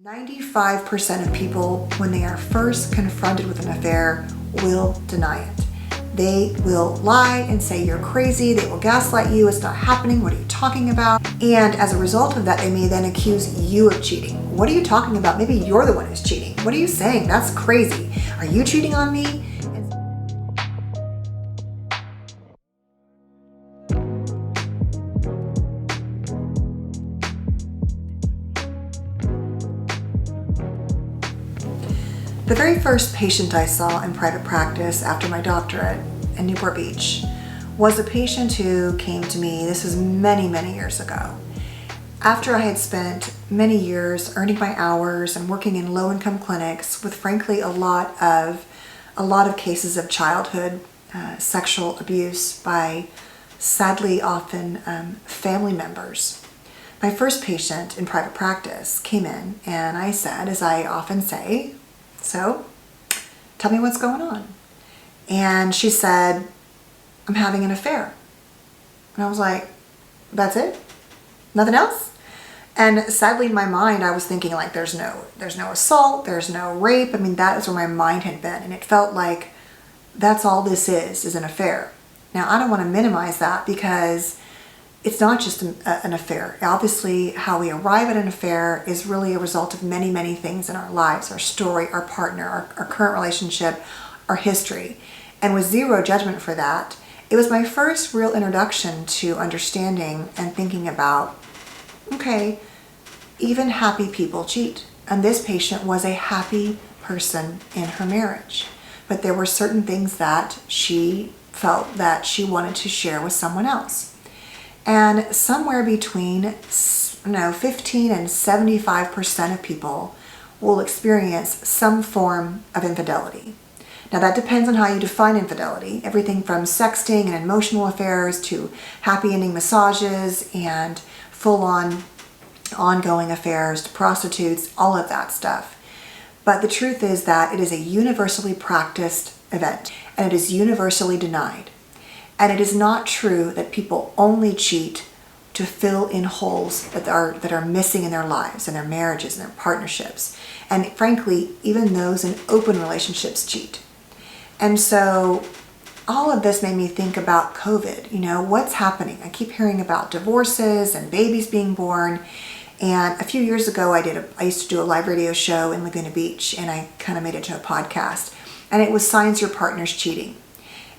95% of people, when they are first confronted with an affair, will deny it. They will lie and say you're crazy. They will gaslight you. It's not happening. What are you talking about? And as a result of that, they may then accuse you of cheating. What are you talking about? Maybe you're the one who's cheating. What are you saying? That's crazy. Are you cheating on me? The very first patient I saw in private practice after my doctorate in Newport Beach was a patient who came to me, this was many, many years ago. After I had spent many years earning my hours and working in low-income clinics with frankly a lot of cases of childhood sexual abuse by sadly often family members. My first patient in private practice came in and I said, as I often say, "So, tell me what's going on." And she said, "I'm having an affair." And I was like, "That's it? Nothing else?" And sadly in my mind, I was thinking like, there's no assault, there's no rape. I mean, that is where my mind had been. And it felt like that's all this is an affair. Now, I don't want to minimize that because it's not just an affair. Obviously, how we arrive at an affair is really a result of many, many things in our lives, our story, our partner, our current relationship, our history. And with zero judgment for that, it was my first real introduction to understanding and thinking about, okay, even happy people cheat. And this patient was a happy person in her marriage. But there were certain things that she felt that she wanted to share with someone else. And somewhere between 15 and 75% of people will experience some form of infidelity. Now that depends on how you define infidelity. Everything from sexting and emotional affairs to happy ending massages and full-on ongoing affairs to prostitutes, all of that stuff. But the truth is that it is a universally practiced event and it is universally denied. And it is not true that people only cheat to fill in holes that are missing in their lives, in their marriages, in their partnerships. And frankly, even those in open relationships cheat. And so all of this made me think about COVID. You know, what's happening? I keep hearing about divorces and babies being born. And a few years ago, I used to do a live radio show in Laguna Beach, and I kind of made it to a podcast. And it was Signs Your Partner's Cheating.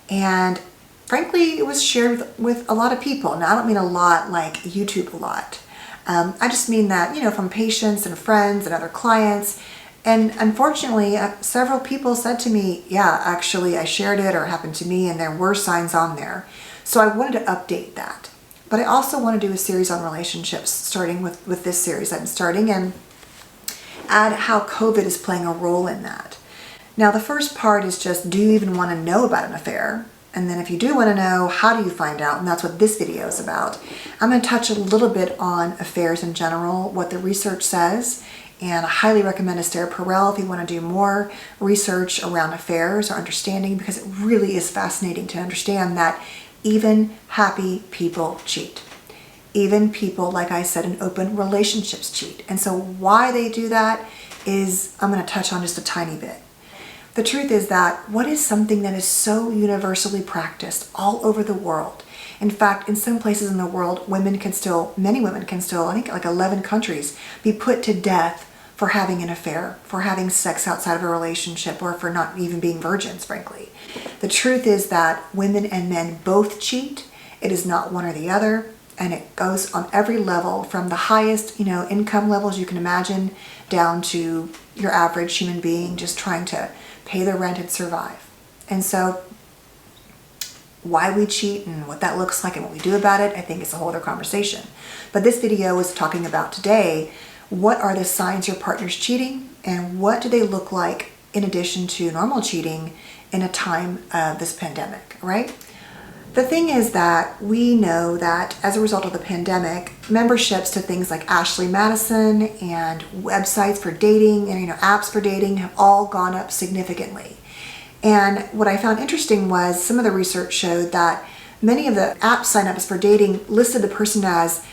And frankly, it was shared with a lot of people. Now, I don't mean a lot like YouTube a lot. I just mean that, from patients and friends and other clients. And unfortunately, several people said to me, yeah, actually, I shared it or it happened to me, and there were signs on there. So I wanted to update that. But I also want to do a series on relationships, starting with this series I'm starting, and add how COVID is playing a role in that. Now, the first part is just, do you even want to know about an affair? And then if you do want to know, how do you find out? And that's what this video is about. I'm going to touch a little bit on affairs in general, what the research says, and I highly recommend Esther Perel if you want to do more research around affairs or understanding, because it really is fascinating to understand that even happy people cheat. Even people, like I said, in open relationships cheat. And so why they do that is, I'm going to touch on just a tiny bit. The truth is that what is something that is so universally practiced all over the world? In fact, in some places in the world, many women can still, I think like 11 countries, be put to death for having an affair, for having sex outside of a relationship, or for not even being virgins, frankly. The truth is that women and men both cheat. It is not one or the other. And it goes on every level, from the highest, income levels you can imagine, down to your average human being just trying to pay their rent and survive. And so why we cheat and what that looks like and what we do about it, I think is a whole other conversation. But this video is talking about today, what are the signs your partner's cheating and what do they look like in addition to normal cheating in a time of this pandemic, right? The thing is that we know that as a result of the pandemic, memberships to things like Ashley Madison and websites for dating and apps for dating have all gone up significantly. And what I found interesting was some of the research showed that many of the app signups for dating listed the person as,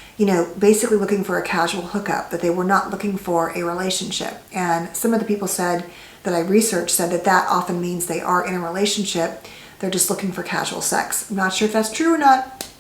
basically looking for a casual hookup, that they were not looking for a relationship. And some of the people that I researched said that often means they are in a relationship. They're just looking for casual sex. I'm not sure if that's true or not,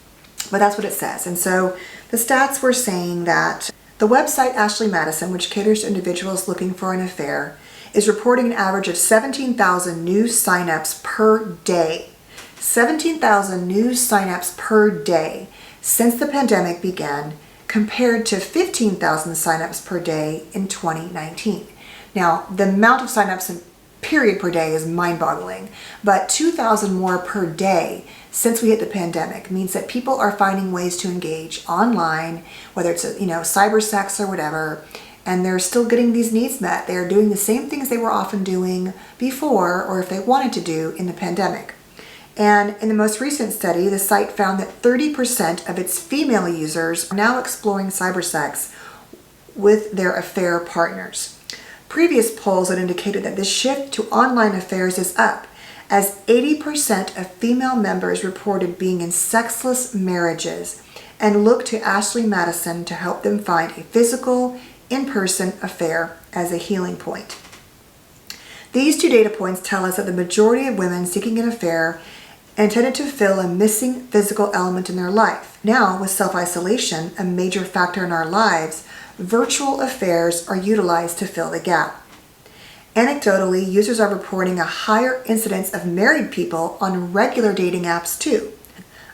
but that's what it says. And so the stats were saying that the website Ashley Madison, which caters to individuals looking for an affair, is reporting an average of 17,000 new signups per day. 17,000 new signups per day since the pandemic began, compared to 15,000 signups per day in 2019. Now, the amount of signups in period per day is mind-boggling, but 2,000 more per day since we hit the pandemic means that people are finding ways to engage online, whether it's cyber sex or whatever, and they're still getting these needs met. They're doing the same things they were often doing before, or if they wanted to do in the pandemic. And in the most recent study, the site found that 30% of its female users are now exploring cyber sex with their affair partners. Previous polls had indicated that this shift to online affairs is up, as 80% of female members reported being in sexless marriages and look to Ashley Madison to help them find a physical, in-person affair as a healing point. These two data points tell us that the majority of women seeking an affair intended to fill a missing physical element in their life. Now, with self-isolation a major factor in our lives, virtual affairs are utilized to fill the gap. Anecdotally, users are reporting a higher incidence of married people on regular dating apps too.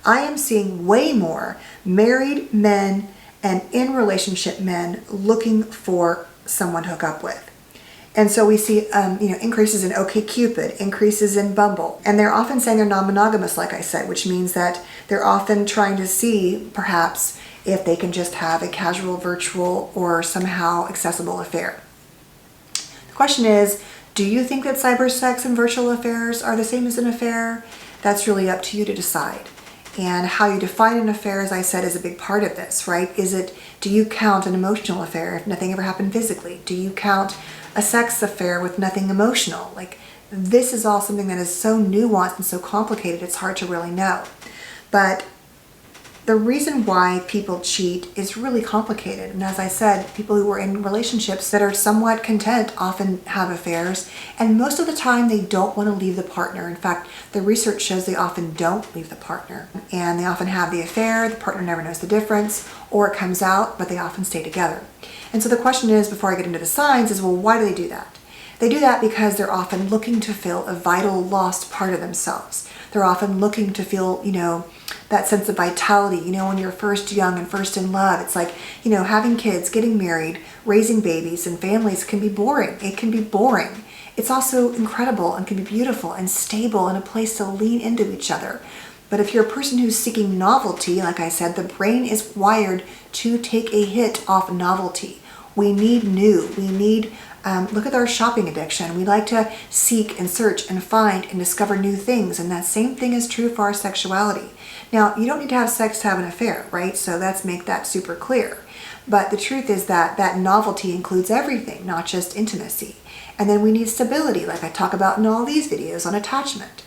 I am seeing way more married men and in relationship men looking for someone to hook up with. And so we see increases in OkCupid, increases in Bumble, and they're often saying they're non-monogamous, like I said, which means that they're often trying to see perhaps if they can just have a casual, virtual, or somehow accessible affair. The question is, do you think that cyber sex and virtual affairs are the same as an affair? That's really up to you to decide. And how you define an affair, as I said, is a big part of this, right? Do you count an emotional affair if nothing ever happened physically? Do you count a sex affair with nothing emotional? This is all something that is so nuanced and so complicated, it's hard to really know. But the reason why people cheat is really complicated. And as I said, people who are in relationships that are somewhat content often have affairs, and most of the time they don't want to leave the partner. In fact, the research shows they often don't leave the partner, and they often have the affair, the partner never knows the difference, or it comes out, but they often stay together. And so the question is, before I get into the signs, is, well, why do they do that? They do that because they're often looking to fill a vital lost part of themselves. They're often looking to feel, that sense of vitality. When you're first young and first in love, it's like, having kids, getting married, raising babies and families can be boring. It can be boring. It's also incredible and can be beautiful and stable and a place to lean into each other. But if you're a person who's seeking novelty, like I said, the brain is wired to take a hit off novelty. We need new. We need, look at our shopping addiction. We like to seek and search and find and discover new things. And that same thing is true for our sexuality. Now, you don't need to have sex to have an affair, right? So let's make that super clear. But the truth is that novelty includes everything, not just intimacy. And then we need stability, like I talk about in all these videos on attachment.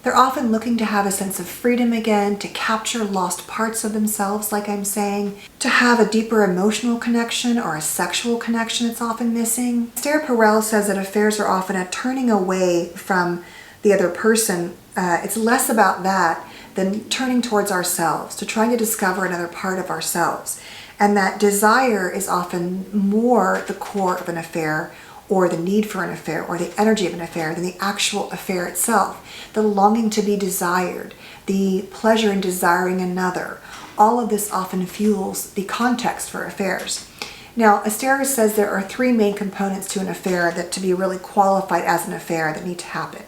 They're often looking to have a sense of freedom again, to capture lost parts of themselves, like I'm saying, to have a deeper emotional connection or a sexual connection that's often missing. Sarah Perel says that affairs are often a turning away from the other person. It's less about that than turning towards ourselves, to trying to discover another part of ourselves. And that desire is often more the core of an affair, or the need for an affair, or the energy of an affair, than the actual affair itself. The longing to be desired, the pleasure in desiring another, all of this often fuels the context for affairs. Now, Astaire says there are three main components to an affair that to be really qualified as an affair that need to happen.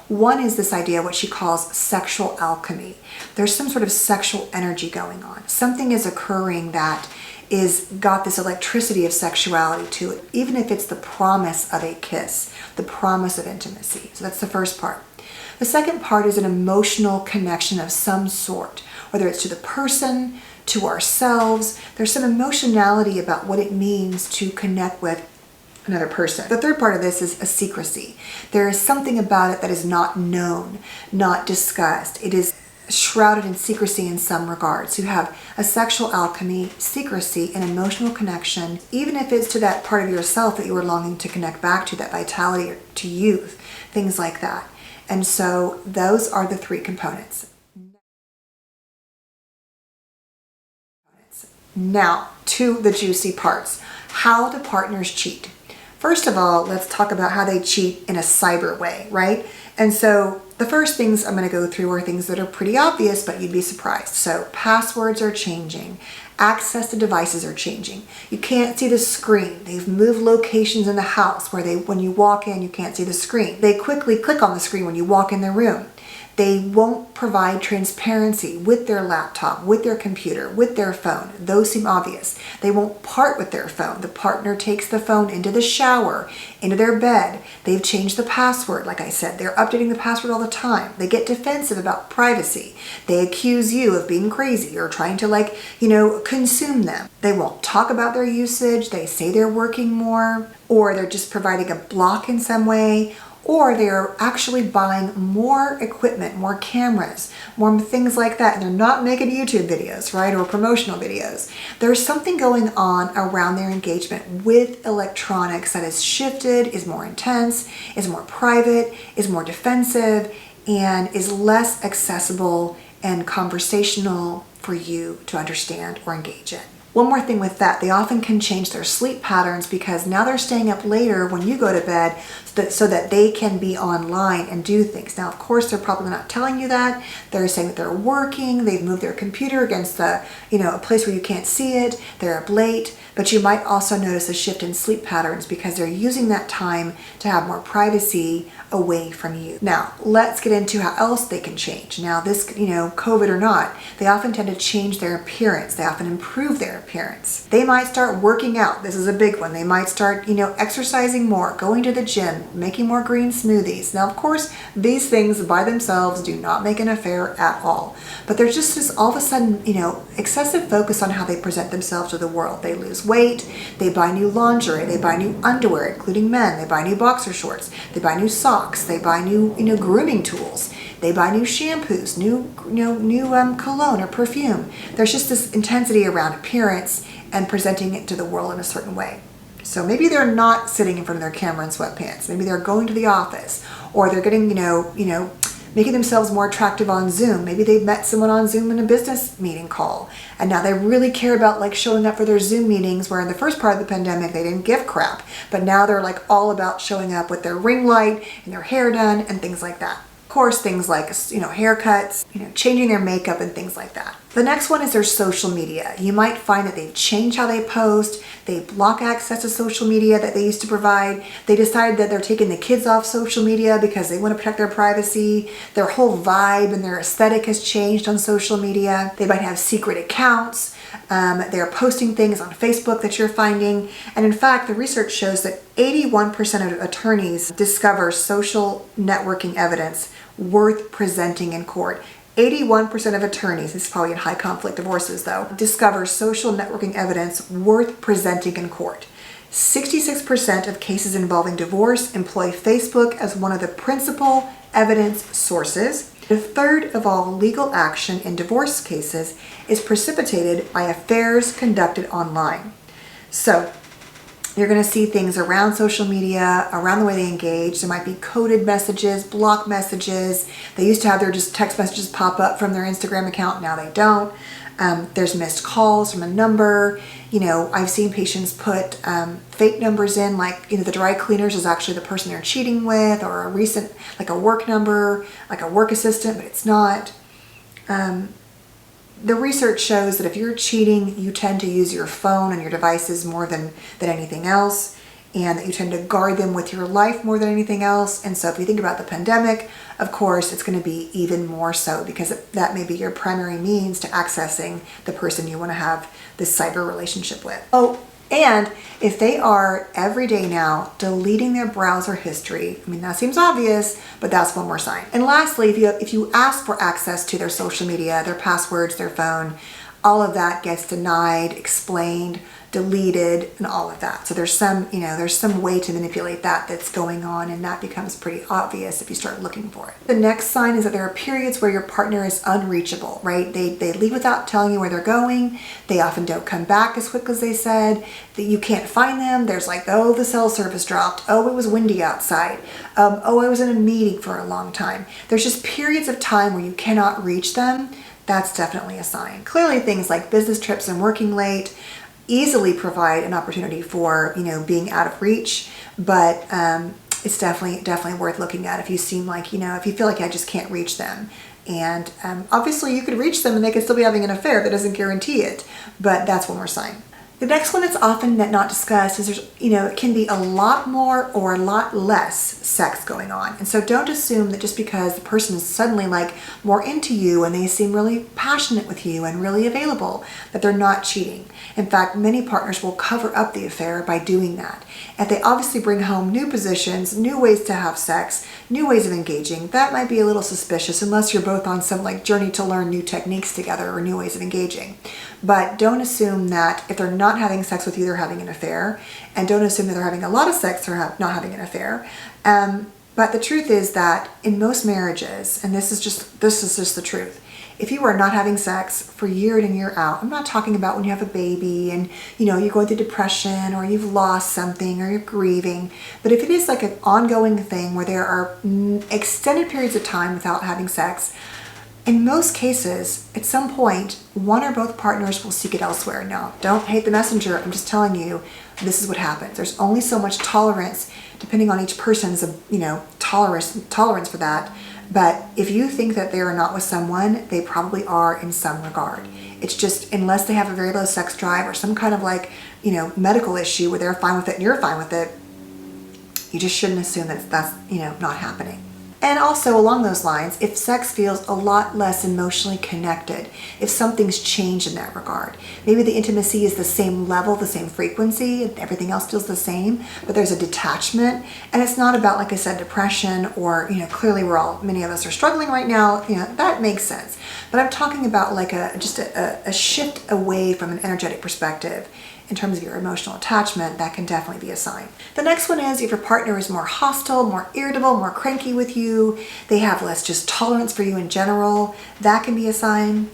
One is this idea, what she calls sexual alchemy. There's some sort of sexual energy going on. Something is occurring that is got this electricity of sexuality to it, even if it's the promise of a kiss, the promise of intimacy. So that's the first part. The second part is an emotional connection of some sort, whether it's to the person, to ourselves. There's some emotionality about what it means to connect with another person. The third part of this is a secrecy. There is something about it that is not known, not discussed. It is shrouded in secrecy in some regards, who have a sexual alchemy, secrecy, and emotional connection, even if it's to that part of yourself that you were longing to connect back to, that vitality or to youth, things like that. And so those are the three components. Now, to the juicy parts. How do partners cheat? First of all, let's talk about how they cheat in a cyber way, right? And so the first things I'm going to go through are things that are pretty obvious, but you'd be surprised. So passwords are changing. Access to devices are changing. You can't see the screen. They've moved locations in the house where when you walk in, you can't see the screen. They quickly click on the screen when you walk in their room. They won't provide transparency with their laptop, with their computer, with their phone. Those seem obvious. They won't part with their phone. The partner takes the phone into the shower, into their bed. They've changed the password, like I said. They're updating the password all the time. They get defensive about privacy. They accuse you of being crazy or trying to consume them. They won't talk about their usage. They say they're working more, or they're just providing a block in some way, or they're actually buying more equipment, more cameras, more things like that. And they're not making YouTube videos, right? Or promotional videos. There's something going on around their engagement with electronics that has shifted, is more intense, is more private, is more defensive, and is less accessible and conversational for you to understand or engage in. One more thing with that, they often can change their sleep patterns because now they're staying up later when you go to bed so that they can be online and do things. Now, of course, they're probably not telling you that. They're saying that they're working, they've moved their computer against a place where you can't see it, they're up late, but you might also notice a shift in sleep patterns because they're using that time to have more privacy away from you. Now, let's get into how else they can change. Now, this, COVID or not, they often tend to change their appearance. They often improve their appearance. They might start working out. This is a big one. They might start, exercising more, going to the gym, making more green smoothies. Now, of course, these things by themselves do not make an affair at all. But there's just this all of a sudden, excessive focus on how they present themselves to the world. They lose weight, they buy new lingerie, they buy new underwear, including men, they buy new boxer shorts, they buy new socks, they buy new, grooming tools, they buy new shampoos, new cologne or perfume. There's just this intensity around appearance and presenting it to the world in a certain way. So maybe they're not sitting in front of their camera in sweatpants. Maybe they're going to the office, or they're getting, making themselves more attractive on Zoom. Maybe they met someone on Zoom in a business meeting call, and now they really care about showing up for their Zoom meetings, where in the first part of the pandemic they didn't give crap, but now they're all about showing up with their ring light and their hair done and things like that. Of course, things like haircuts, changing their makeup and things like that. The next one is their social media. You might find that they've changed how they post. They block access to social media that they used to provide. They decided that they're taking the kids off social media because they want to protect their privacy. Their whole vibe and their aesthetic has changed on social media. They might have secret accounts. They're posting things on Facebook that you're finding. And in fact, the research shows that 81% of attorneys discover social networking evidence worth presenting in court. 81% of attorneys, this is probably in high conflict divorces though, discover social networking evidence worth presenting in court. 66% of cases involving divorce employ Facebook as one of the principal evidence sources. A third of all legal action in divorce cases is precipitated by affairs conducted online. So you're going to see things around social media, around the way they engage. There might be coded messages, block messages. They used to have their just text messages pop up from their Instagram account. Now they don't. There's missed calls from a number. I've seen patients put fake numbers in, the dry cleaners is actually the person they're cheating with, or a recent, a work number, a work assistant, but it's not. The research shows that if you're cheating, you tend to use your phone and your devices more than anything else, and that you tend to guard them with your life more than anything else. And so if you think about the pandemic, of course, it's going to be even more so, because that may be your primary means to accessing the person you want to have this cyber relationship with. Oh, and if they are every day now deleting their browser history, that seems obvious, but that's one more sign. And lastly, if you ask for access to their social media, their passwords, their phone, all of that gets denied, explained. deleted, and all of that. So there's some way to manipulate that that's going on, and that becomes pretty obvious if you start looking for it. The next sign is that there are periods where your partner is unreachable, right? They leave without telling you where they're going. They often don't come back as quick as they said. That you can't find them. There's like, oh, the cell service dropped. Oh, it was windy outside. Oh, I was in a meeting for a long time. There's just periods of time where you cannot reach them. That's definitely a sign. Clearly, things like business trips and working late easily provide an opportunity for, being out of reach, but it's definitely worth looking at if you seem like, if you feel like I just can't reach them. And obviously you could reach them and they could still be having an affair. That doesn't guarantee it, but that's one more sign. The next one that's often not discussed is there's, it can be a lot more or a lot less sex going on. And so don't assume that just because the person is suddenly like more into you and they seem really passionate with you and really available, that they're not cheating. In fact, many partners will cover up the affair by doing that. And they obviously bring home new positions, new ways to have sex, new ways of engaging. That might be a little suspicious unless you're both on some like journey to learn new techniques together or new ways of engaging. But don't assume that if they're not having sex with you, they're having an affair. And don't assume that they're having a lot of sex or not having an affair. But the truth is that in most marriages, and this is just the truth, if you are not having sex for year in and year out, I'm not talking about when you have a baby and you're going through depression or you've lost something or you're grieving, but if it is like an ongoing thing where there are extended periods of time without having sex, in most cases, at some point, one or both partners will seek it elsewhere. Now, don't hate the messenger. I'm just telling you, this is what happens. There's only so much tolerance, depending on each person's, tolerance for that. But if you think that they are not with someone, they probably are in some regard. It's just, unless they have a very low sex drive or some kind of like, medical issue where they're fine with it and you're fine with it, you just shouldn't assume that that's, not happening. And also along those lines, if sex feels a lot less emotionally connected, if something's changed in that regard, maybe the intimacy is the same level, the same frequency, and everything else feels the same, but there's a detachment, and it's not about, like I said, depression or, clearly many of us are struggling right now, that makes sense. But I'm talking about like a shift away from an energetic perspective. In terms of your emotional attachment, that can definitely be a sign. The next one is if your partner is more hostile, more irritable, more cranky with you, they have less just tolerance for you in general, that can be a sign.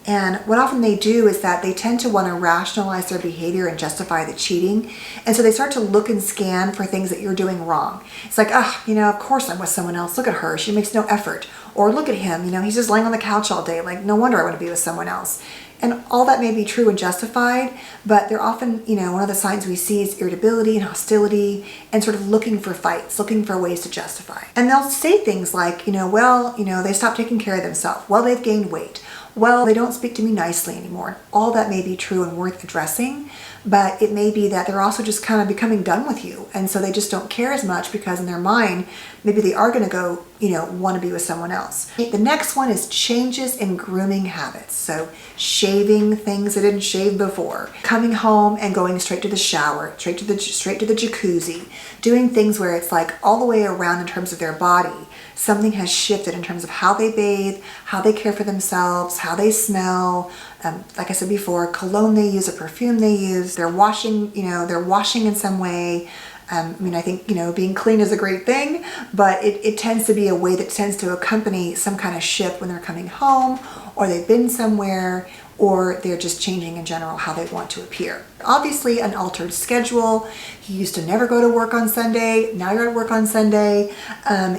And what often they do is that they tend to want to rationalize their behavior and justify the cheating. And so they start to look and scan for things that you're doing wrong. It's like, of course I'm with someone else. Look at her. She makes no effort. Or look at him. He's just laying on the couch all day. Like, no wonder I want to be with someone else. And all that may be true and justified, but they're often, one of the signs we see is irritability and hostility and sort of looking for fights, looking for ways to justify. And they'll say things like, they stopped taking care of themselves. Well, they've gained weight. Well, they don't speak to me nicely anymore. All that may be true and worth addressing, but it may be that they're also just kind of becoming done with you. And so they just don't care as much because in their mind, maybe they are going to go, want to be with someone else. The next one is changes in grooming habits. So shaving things they didn't shave before, coming home and going straight to the shower, straight to the jacuzzi, doing things where it's like all the way around in terms of their body. Something has shifted in terms of how they bathe, how they care for themselves, how they smell. Like I said before, cologne they use, a perfume they use. They're washing in some way. I think, being clean is a great thing, but it tends to be a way that tends to accompany some kind of shift when they're coming home or they've been somewhere or they're just changing in general how they want to appear. Obviously, an altered schedule. You used to never go to work on Sunday. Now you're at work on Sunday.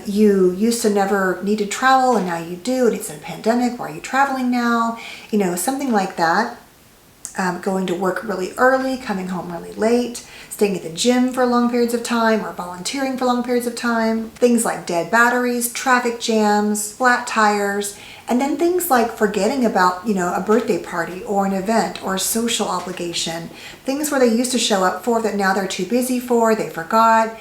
You used to never need to travel and now you do, and it's a pandemic. Why are you traveling now? Something like that. Going to work really early, coming home really late, staying at the gym for long periods of time or volunteering for long periods of time. Things like dead batteries, traffic jams, flat tires, and then things like forgetting about, a birthday party or an event or a social obligation. Things where they used to show up for that now they're too busy for, they forgot,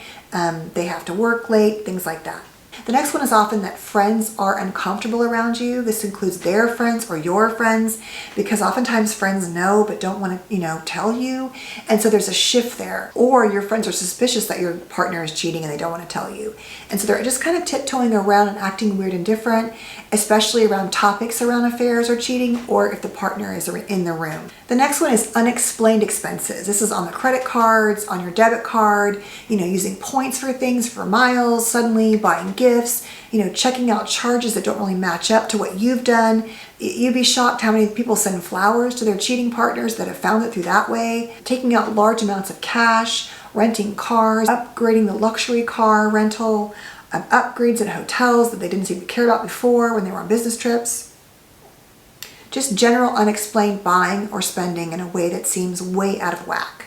they have to work late, things like that. The next one is often that friends are uncomfortable around you. This includes their friends or your friends, because oftentimes friends know but don't want to, tell you. And so there's a shift there. Or your friends are suspicious that your partner is cheating and they don't want to tell you. And so they're just kind of tiptoeing around and acting weird and different, especially around topics around affairs or cheating, or if the partner is in the room. The next one is unexplained expenses. This is on the credit cards, on your debit card, using points for things, for miles, suddenly buying gifts, checking out charges that don't really match up to what you've done. You'd be shocked how many people send flowers to their cheating partners that have found it through that way. Taking out large amounts of cash, renting cars, upgrading the luxury car rental, upgrades at hotels that they didn't seem to care about before when they were on business trips. Just general unexplained buying or spending in a way that seems way out of whack.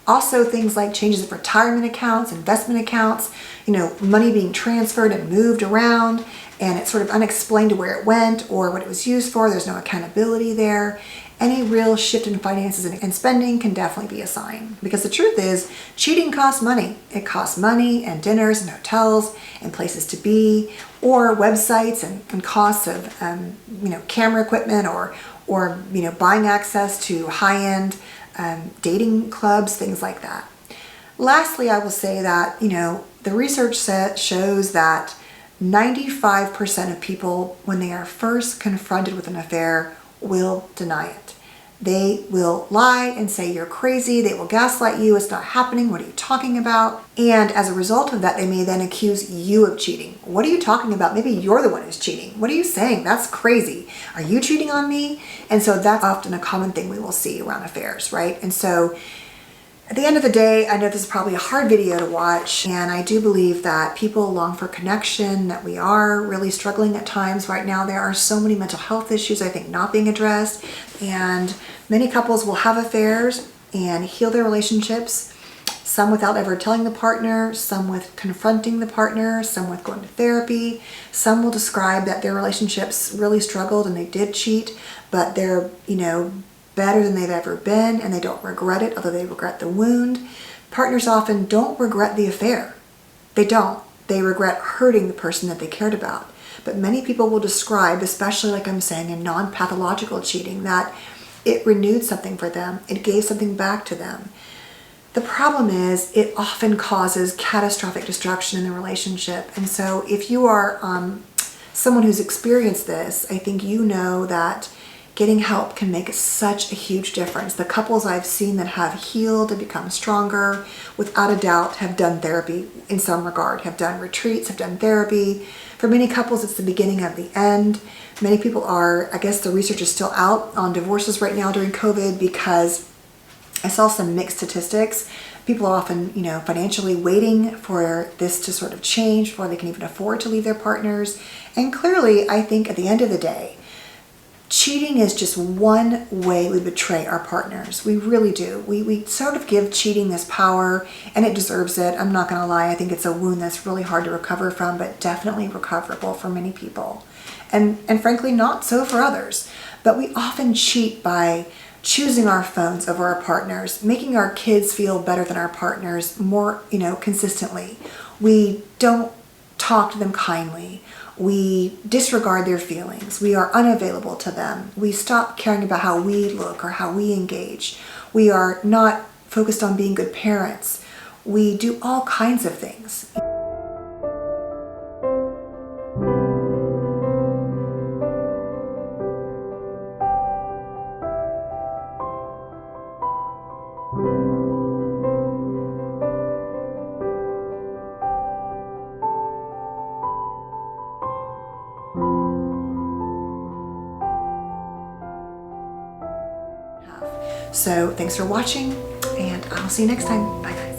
Also things like changes of retirement accounts, investment accounts, money being transferred and moved around, and it's sort of unexplained to where it went or what it was used for. There's no accountability there. Any real shift in finances and spending can definitely be a sign. Because the truth is, cheating costs money. It costs money and dinners and hotels and places to be, or websites and costs of camera equipment or buying access to high-end dating clubs, things like that. Lastly, I will say that the research shows that 95% of people, when they are first confronted with an affair, will deny it. They will lie and say you're crazy. They will gaslight you. It's not happening. What are you talking about? And as a result of that, they may then accuse you of cheating. What are you talking about? Maybe you're the one who's cheating. What are you saying? That's crazy. Are you cheating on me? And so that's often a common thing we will see around affairs, right? And so at the end of the day, I know this is probably a hard video to watch, and I do believe that people long for connection, that we are really struggling at times right now. There are so many mental health issues, I think, not being addressed, and many couples will have affairs and heal their relationships, some without ever telling the partner, some with confronting the partner, some with going to therapy. Some will describe that their relationships really struggled and they did cheat, but they're, better than they've ever been, and they don't regret it, although they regret the wound. Partners often don't regret the affair. They don't. They regret hurting the person that they cared about. But many people will describe, especially like I'm saying, in non-pathological cheating, that it renewed something for them. It gave something back to them. The problem is it often causes catastrophic destruction in the relationship. And so if you are someone who's experienced this, I think you know that getting help can make such a huge difference. The couples I've seen that have healed and become stronger, without a doubt, have done therapy in some regard, have done retreats, have done therapy. For many couples, it's the beginning of the end. Many people are, I guess the research is still out on divorces right now during COVID, because I saw some mixed statistics. People are often, financially waiting for this to sort of change before they can even afford to leave their partners. And clearly, I think at the end of the day, cheating is just one way we betray our partners. We really do. We sort of give cheating this power, and it deserves it. I'm not going to lie. I think it's a wound that's really hard to recover from, but definitely recoverable for many people. And frankly, not so for others. But we often cheat by choosing our phones over our partners, making our kids feel better than our partners more, consistently. We don't talk to them kindly. We disregard their feelings. We are unavailable to them. We stop caring about how we look or how we engage. We are not focused on being good parents. We do all kinds of things. So thanks for watching, and I'll see you next time. Bye guys.